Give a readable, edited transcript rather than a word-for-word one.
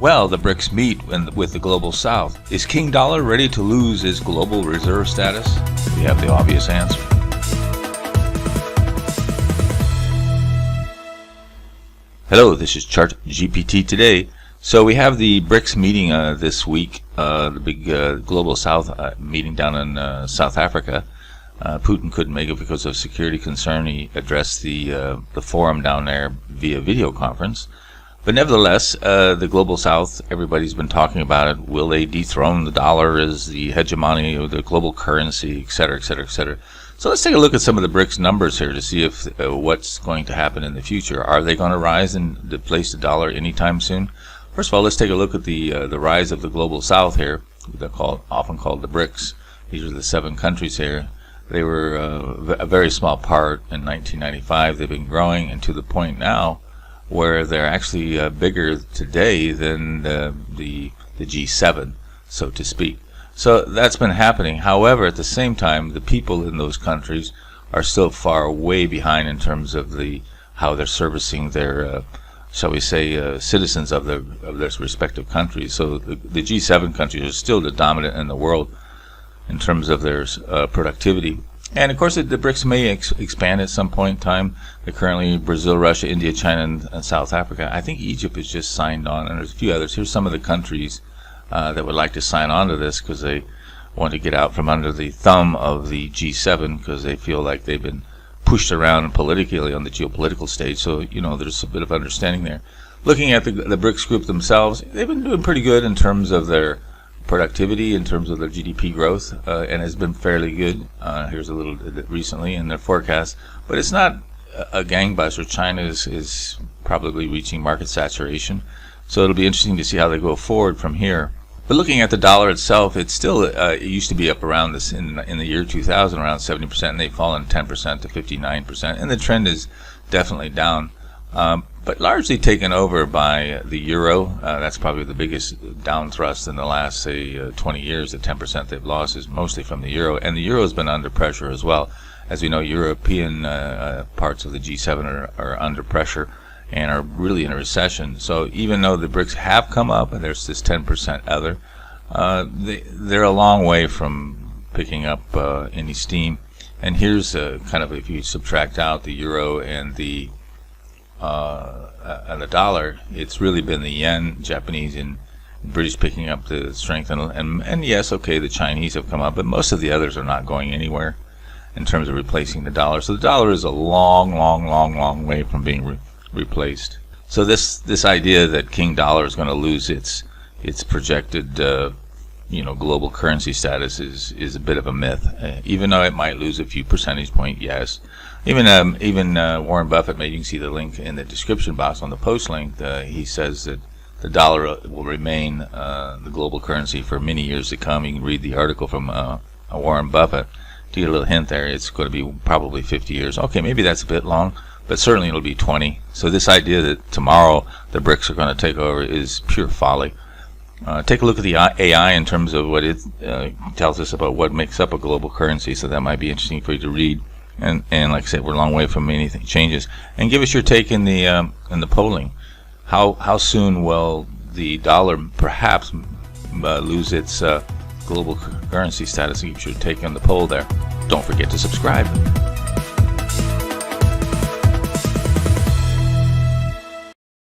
Well, the BRICS meet with the Global South. Is King Dollar ready to lose his global reserve status? We have the obvious answer. Hello, this is Chart GPT today. So we have the BRICS meeting this week, the big Global South meeting down in South Africa. Putin couldn't make it because of security concern. He addressed the forum down there via video conference. But nevertheless, the Global South, everybody's been talking about it. Will they dethrone the dollar as the hegemony of the global currency, et cetera, et cetera, et cetera. So let's take a look at some of the BRICS numbers here to see if what's going to happen in the future. Are they going to rise and replace the dollar anytime soon? First of all, let's take a look at the rise of the Global South here. They're often called the BRICS. These are the 7 countries here. They were a very small part in 1995. They've been growing, and to the point now where they're actually bigger today than the G7, so to speak. So that's been happening. However, at the same time, the people in those countries are still far way behind in terms of how they're servicing their, shall we say, citizens of their respective countries. So the G7 countries are still the dominant in the world in terms of their productivity. And of course, the BRICS may expand at some point in time. They're currently Brazil, Russia, India, China, and South Africa. I think Egypt is just signed on, and there's a few others. Here's some of the countries that would like to sign on to this because they want to get out from under the thumb of the G7 because they feel like they've been pushed around politically on the geopolitical stage. So, there's a bit of understanding there. Looking at the BRICS group themselves, they've been doing pretty good in terms of their productivity, in terms of their GDP growth, and has been fairly good. Here's a little recently in their forecast, but it's not a gangbuster. China is probably reaching market saturation, so it'll be interesting to see how they go forward from here. But looking at the dollar itself, it's still it used to be up around this in the year 2000, around 70%, and they've fallen 10% to 59%, and the trend is definitely down. But largely taken over by the euro. That's probably the biggest down thrust in the last, say, 20 years. The 10% they've lost is mostly from the euro, and the euro has been under pressure as well. As we know, European parts of the G7 are under pressure and are really in a recession. So even though the BRICS have come up, and there's this 10% other, they're a long way from picking up any steam. And here's kind of, if you subtract out the euro and the dollar, it's really been the yen, Japanese, and British picking up the strength, and yes, okay, the Chinese have come up, but most of the others are not going anywhere in terms of replacing the dollar. So the dollar is a long way from being replaced. So this idea that King Dollar is going to lose its projected global currency status is a bit of a myth. Even though it might lose a few percentage point, yes. Even Warren Buffett made, you can see the link in the description box on the post link. He says that the dollar will remain the global currency for many years to come. You can read the article from Warren Buffett to get a little hint there. It's going to be probably 50 years. Okay, maybe that's a bit long, but certainly it'll be 20. So this idea that tomorrow the BRICS are going to take over is pure folly. Take a look at the AI in terms of what it tells us about what makes up a global currency. So that might be interesting for you to read. And like I said, we're a long way from anything changes. And give us your take in the polling. How soon will the dollar perhaps lose its global currency status? Give us your take on the poll there. Don't forget to subscribe.